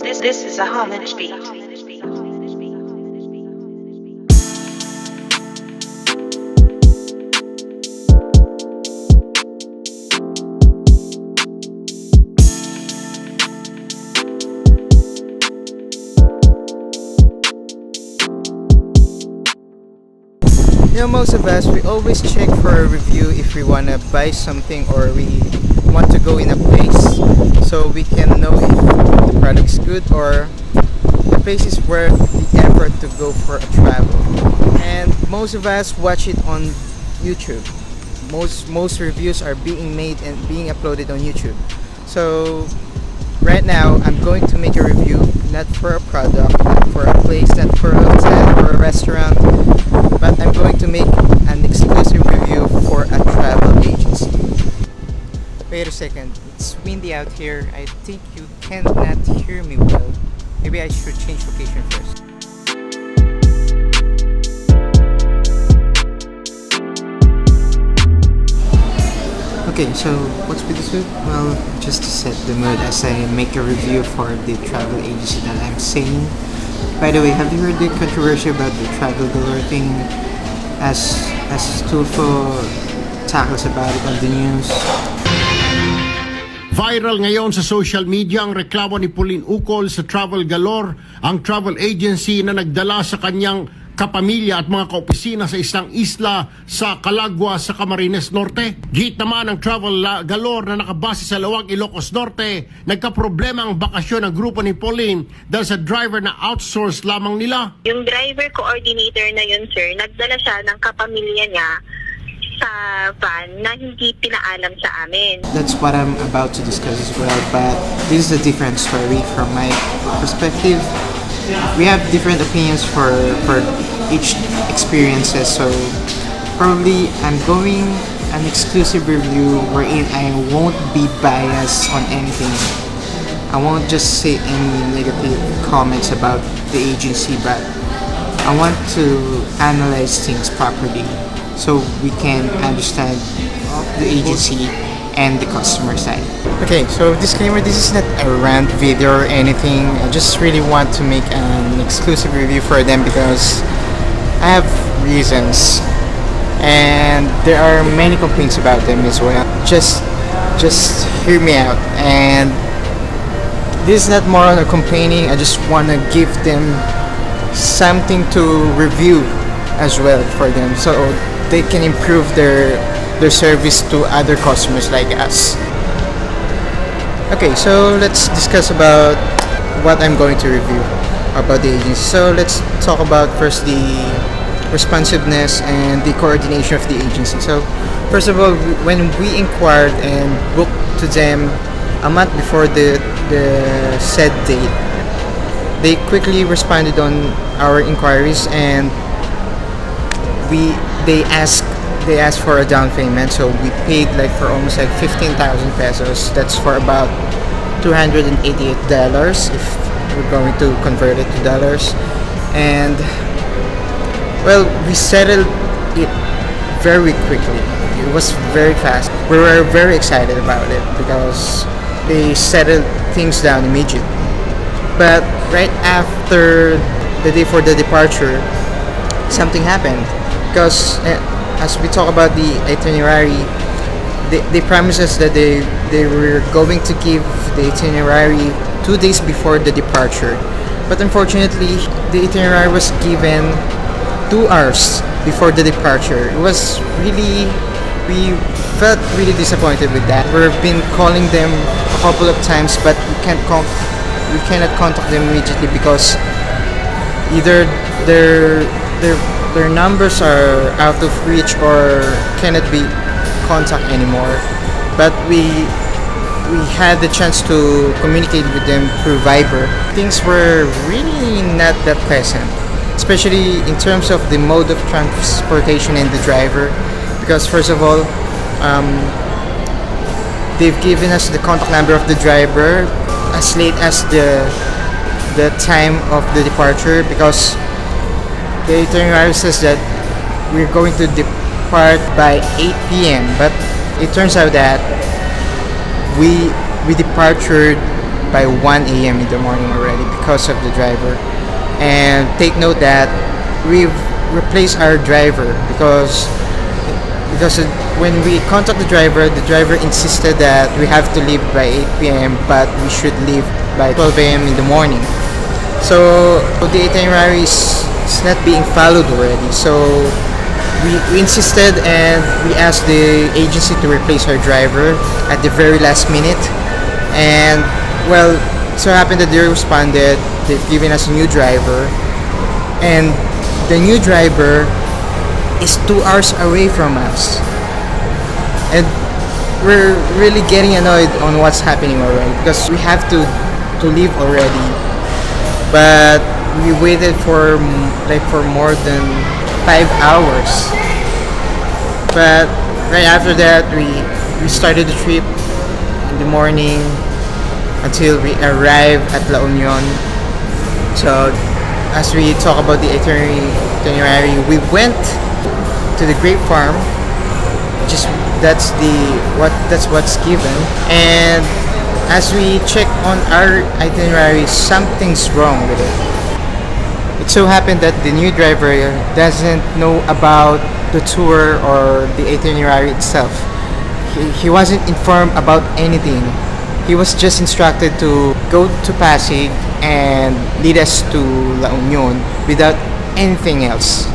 This is a Homage beat. Most of us, we always check for a review if we want to buy something or we want to go in a place, so we can know if the product is good or the place is worth the effort to go for a travel. And most of us watch it on YouTube. Most reviews are being made and being uploaded on YouTube. So right now I'm going to make a review, not for a product, not for a place, not for a hotel or a restaurant, but I'm going to make an exclusive review for a travel agency. Wait a second, it's windy out here. I think you cannot hear me well. Maybe I should change location first. Okay, so what's with this? Well, just to set the mood as I make a review for the travel agency that I'm saying. By the way, have you heard the controversy about the Travel Galore thing, as Soulful tackles about it on the news? Viral ngayon sa social media ang reklamo ni Pauline Ukol sa Travel Galore, ang travel agency na nagdala sa kanyang kapamilya at mga kaopisina sa isang isla sa Agua sa Camarines Norte. Git naman ng Travel Galore na nakabase sa Lawag, Ilocos Norte, nagkaproblema ang bakasyon ng grupo ni Pauline dahil sa driver na outsource lamang nila. Yung driver coordinator na yun, sir, nagdala siya ng kapamilya niya sa van na hindi pinaalam sa amin. That's what I'm about to discuss as well, but this is a different story from my perspective. We have different opinions for each experiences, so probably I'm going an exclusive review wherein I won't be biased on anything. I won't just say any negative comments about the agency, but I want to analyze things properly so we can understand the agency and the customer side. Okay, so disclaimer, this is not a rant video or anything. I just really want to make an exclusive review for them because I have reasons and there are many complaints about them as well. Just hear me out, and this is not more on a complaining. I just want to give them something to review as well for them so they can improve their service to other customers like us. Okay, so let's discuss about what I'm going to review about the agency. So let's talk about first the responsiveness and the coordination of the agency. So first of all, when we inquired and booked to them a month before the said date, they quickly responded on our inquiries, and they asked for a down payment, so we paid like for almost like 15,000 pesos. That's for about $288 if we're going to convert it to dollars. And well, we settled it very quickly. It was very fast. We were very excited about it because they settled things down immediately. But right after the day for the departure, something happened because as we talk about the itinerary, they promised us that they were going to give the itinerary 2 days before the departure. But unfortunately, the itinerary was given 2 hours before the departure. It was really, we felt really disappointed with that. We've been calling them a couple of times, but we cannot contact them immediately because either their numbers are out of reach or cannot be contacted anymore. But we had the chance to communicate with them through Viber. Things were really not that pleasant, especially in terms of the mode of transportation and the driver, because first of all, they've given us the contact number of the driver as late as the time of the departure, because the itinerary says that we're going to depart by 8 p.m. But it turns out that we departed by 1 a.m. in the morning already because of the driver. And take note that we've replaced our driver because when we contact the driver insisted that we have to leave by 8 p.m. but we should leave by 12 a.m. in the morning. So the itinerary is not being followed already. So we insisted and we asked the agency to replace our driver at the very last minute. And well, it so happened that they responded. They've given us a new driver, and the new driver is 2 hours away from us. And we're really getting annoyed on what's happening already because we have to leave already. But we waited for more than 5 hours. But right after that, we started the trip in the morning until we arrived at La Union. So as we talk about the itinerary, we went to the grape farm. That's what's given. And as we check on our itinerary, something's wrong with it. It so happened that the new driver doesn't know about the tour or the itinerary itself. He wasn't informed about anything. He was just instructed to go to Pasig and lead us to La Union without anything else.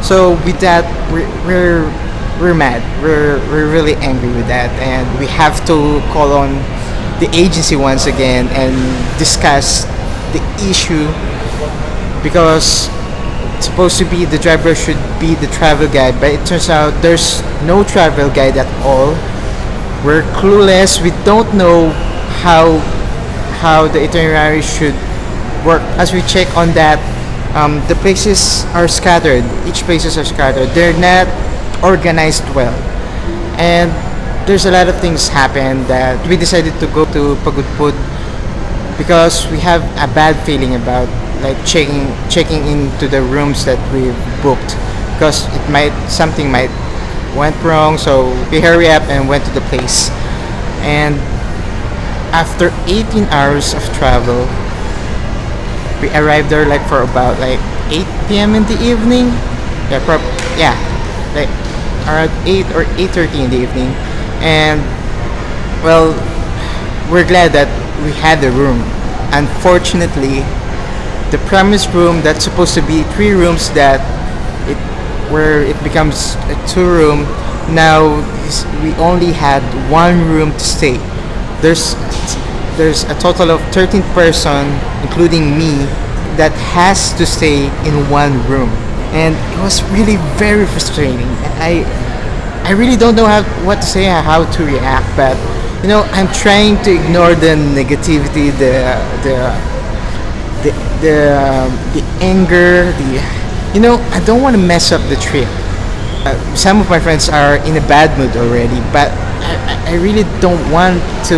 So with that, we're mad. We're really angry with that, and we have to call on the agency once again and discuss the issue, because it's supposed to be the driver should be the travel guide, but it turns out there's no travel guide at all. We're clueless. We don't know how the itinerary should work. As we check on that, the places are scattered. Each places are scattered. They're not organized well, and there's a lot of things happen that we decided to go to Pagudpud because we have a bad feeling about checking into the rooms that we've booked, because something might went wrong. So we hurry up and went to the place, and after 18 hours of travel, we arrived there for about 8 p.m. in the evening. Around 8 or 8:30 in the evening. And well, we're glad that we had the room. Unfortunately, the premise room that's supposed to be 3 rooms, where it becomes a 2-room, now we only had 1 room to stay. There's a total of 13 person, including me, that has to stay in 1 room, and it was really very frustrating. I really don't know what to say, how to react, but I'm trying to ignore the negativity, the anger, I don't want to mess up the trip. Some of my friends are in a bad mood already, but I really don't want to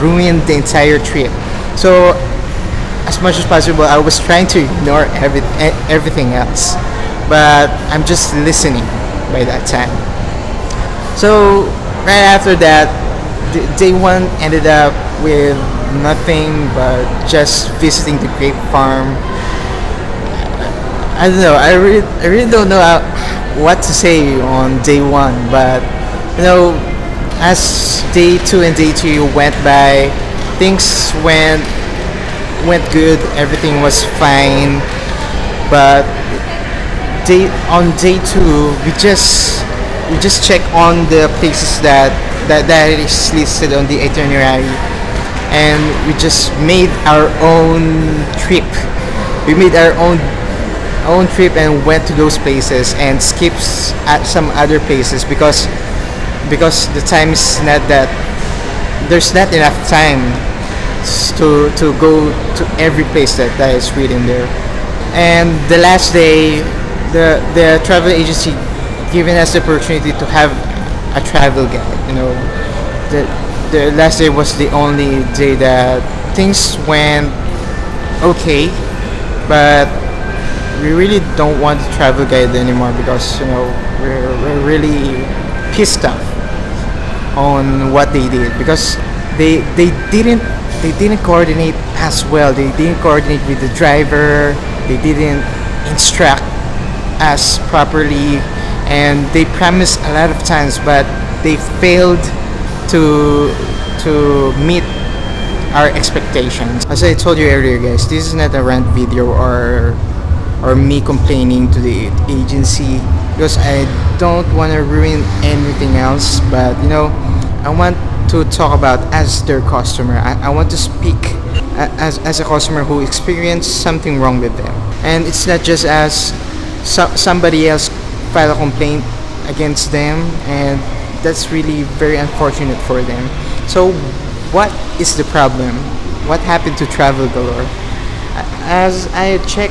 ruin the entire trip. So as much as possible, I was trying to ignore everything else, but I'm just listening by that time. So right after that, day 1 ended up with nothing but just visiting the grape farm. I don't know. I really don't know what to say on day 1, but as day 2 and day 3 went by, things went good. Everything was fine. But on day 2, we just check on the places that is listed on the itinerary, and we just made our own trip. We made our own trip and went to those places and skipped at some other places because the time is not that, there's not enough time to go to every place that is written there. And the last day, the travel agency given us the opportunity to have a travel guide. The last day was the only day that things went okay, but we really don't want the travel guide anymore because we're really pissed off on what they did, because they they didn't coordinate as well. They didn't coordinate with the driver. They didn't instruct us properly, and they promised a lot of times, but they failed to meet our expectations. As I told you earlier, guys, this is not a rant video or me complaining to the agency, because I don't want to ruin anything else. But I want to talk about as their customer. I want to speak as a customer who experienced something wrong with them, and it's not just as somebody else file a complaint against them, and that's really very unfortunate for them. So what is the problem? What happened to Travel Galore? As I check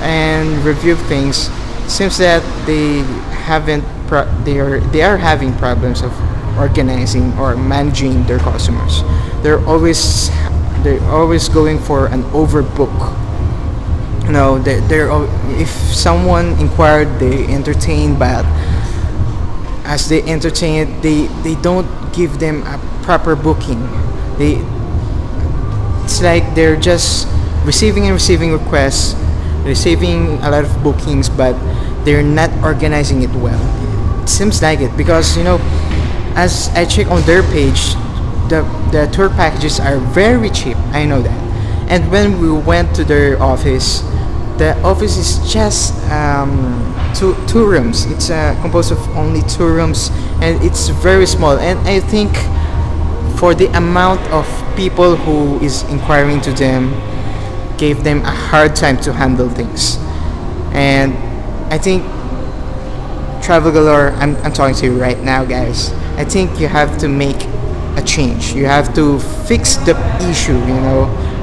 and review things, it seems that they are having problems of organizing or managing their customers. They're always going for an overbook. If someone inquired, they entertain, but as they entertain it, they don't give them a proper booking. It's like they're just receiving requests, receiving a lot of bookings, but they're not organizing it well. It seems like it, because as I check on their page, the tour packages are very cheap. I know that. And when we went to their office, the office is just two rooms. It's composed of only 2 rooms, and it's very small. And I think for the amount of people who is inquiring to them, gave them a hard time to handle things. And I think Travel Galore, I'm talking to you right now, guys. I think you have to make a change. You have to fix the issue,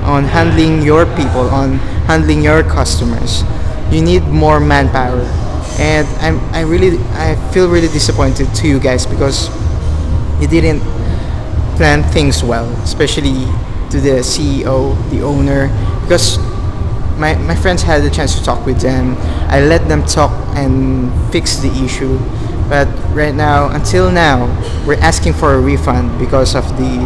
on handling your people, on handling your customers. You need more manpower, and I feel really disappointed to you guys, because you didn't plan things well, especially to the CEO, the owner, because my friends had the chance to talk with them. I let them talk and fix the issue, but right now, until now, we're asking for a refund because of the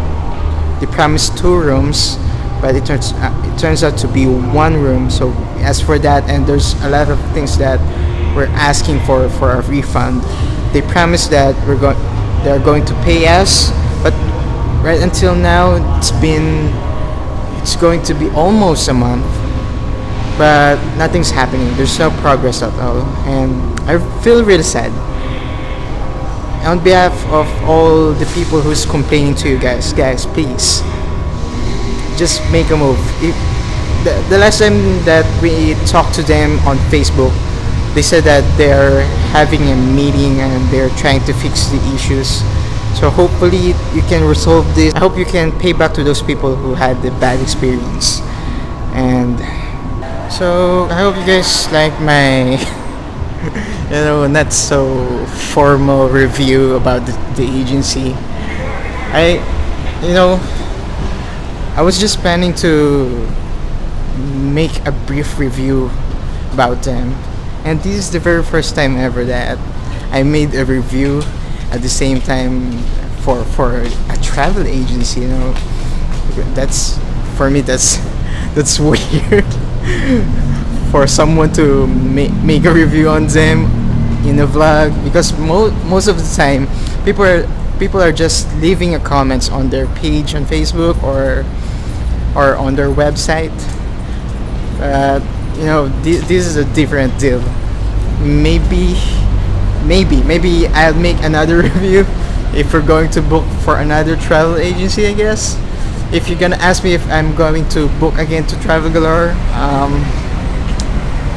promised 2 rooms, but it turns out to be 1 room. So as for that, and there's a lot of things that we're asking for a refund. They promised that they're going to pay us, but right until now, it's going to be almost a month, but nothing's happening. There's no progress at all, and I feel really sad. On behalf of all the people who's complaining to you guys, please just make a move. The last time that we talked to them on Facebook, they said that they're having a meeting and they're trying to fix the issues. So hopefully you can resolve this. I hope you can pay back to those people who had the bad experience. And so I hope you guys like my not so formal review about the agency. I was just planning to make a brief review about them, and this is the very first time ever that I made a review at the same time for a travel agency. That's, for me, that's weird. For someone to make a review on them in a vlog, because most of the time people are just leaving a comments on their page on Facebook or on their website. This is a different deal. Maybe I'll make another review if we're going to book for another travel agency, I guess. If you're gonna ask me if I'm going to book again to Travel Galore,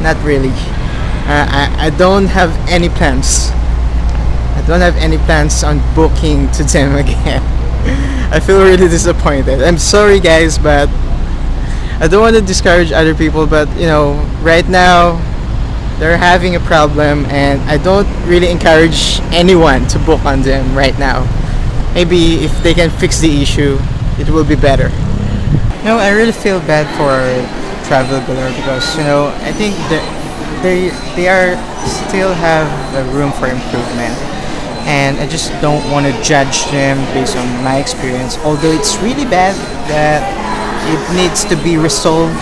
not really. I don't have any plans. I don't have any plans on booking to them again. I feel really disappointed. I'm sorry, guys, but I don't want to discourage other people, but right now they're having a problem, and I don't really encourage anyone to book on them right now. Maybe if they can fix the issue, it will be better. I really feel bad for Travel Galore, because I think they are still have a room for improvement, and I just don't want to judge them based on my experience. Although it's really bad that it needs to be resolved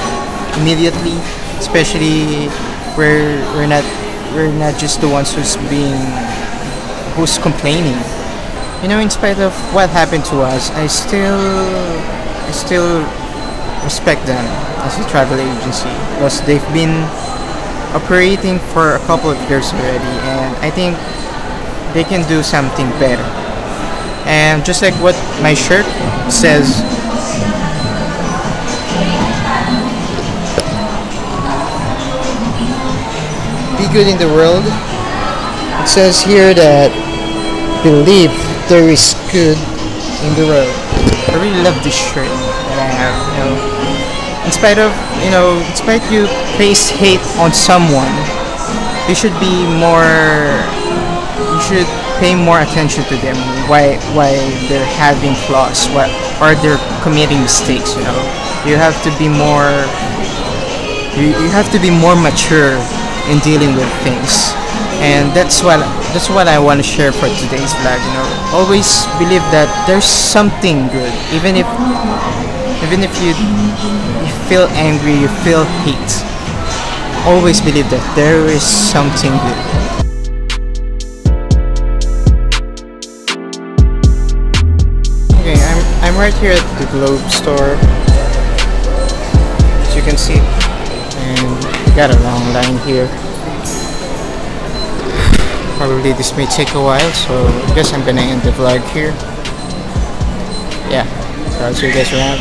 immediately, especially we're not just the ones who's complaining. In spite of what happened to us, I still respect them as a travel agency because they've been operating for a couple of years already, and I think they can do something better. And just like what my shirt says, be good in the world. It says here that believe there is good in the world. I really love this shirt that I have. In spite you place hate on someone, you should be more. You should pay more attention to them. Why they're having flaws? Why or they're committing mistakes? You have to be more. You have to be more mature in dealing with things, and that's what I want to share for today's vlog. Always believe that there's something good, even if you feel angry, you feel hate. Always believe that there is something good. Okay, I'm right here at the Globe store, as you can see, and got a long line here. Probably this may take a while, so I guess I'm gonna end the vlog here. Yeah, so I'll see you guys around.